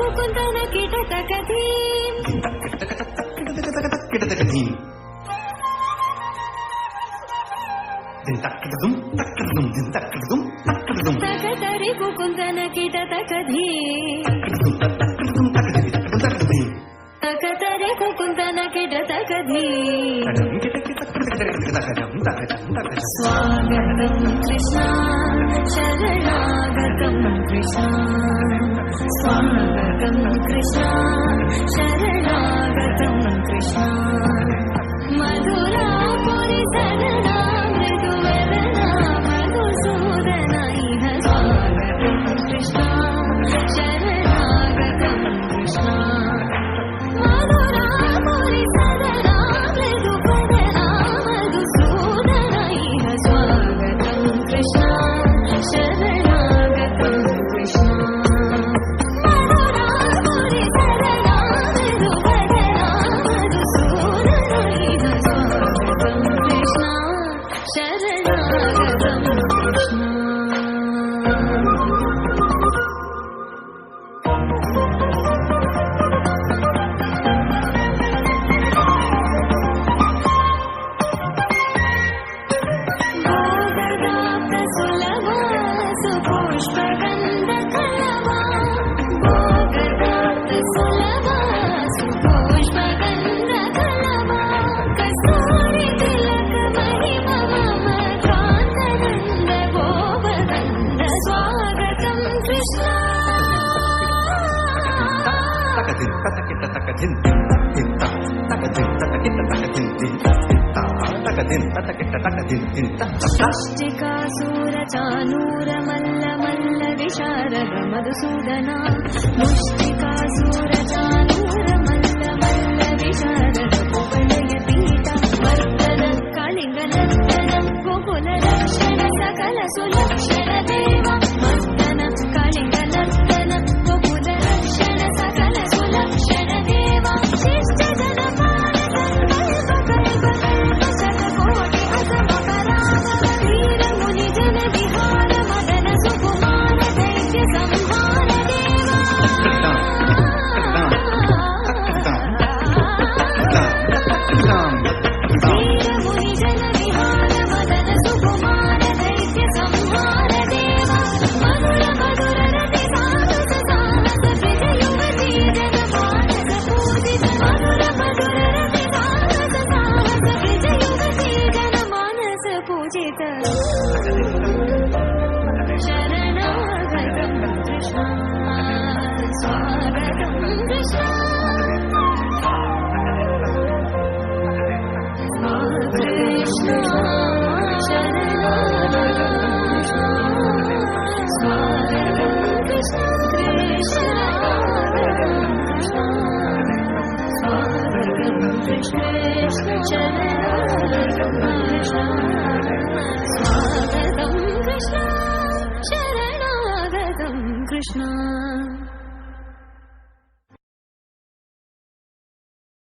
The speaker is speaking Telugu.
ముకుందన కిటతకధీ తకతరి ముకుందన కిటతకధీ తకతరి ముకుందన కిటతకధీ స్వాగతం కృష్ణ శరణాగతం కృష్ణ స్వాగతం కృష్ణ శరణాగతం కృష్ణ మధురాపురి సరళ మృదువదన మధుసూదన ఇహ స్వాగతం కృష్ణ శరణాగతం కృష్ణ మధురాపురి సరళ మృదువదన మధుసూదన ఇహ స్వాగతం కృష్ణ శరణాగతం కృష్ణ మధురాపురి సరళ మృదువదన మధుసూదన ఇహ స్వాగతం కృష్ణ శరణాగతం కృష్ణ ముష్టికాసూరచానూరమల్ల మల్ల విశారద మధుసూదన ముష్టికాసూరచానూరమల్ల మల్ల విశారద గోకులయ పీఠ వర్ధన కాళింగ నర్తన గోకుల రక్షణ సకల సులక్షణ దేవ వర్ధన కాళింగ నర్తన గోకుల రక్షణ సకల సులక్షణ దేవ శిష్ట జన శరణాగతం కృష్ణ స్వాగతం కృష్ణ కృష్ణ శరణాగతం స్వాగతం కృష్ణ స్వాగతం కృష్ణ శరణాగతం స్వాగతం కృష్ణ శరణాగతం కృష్ణ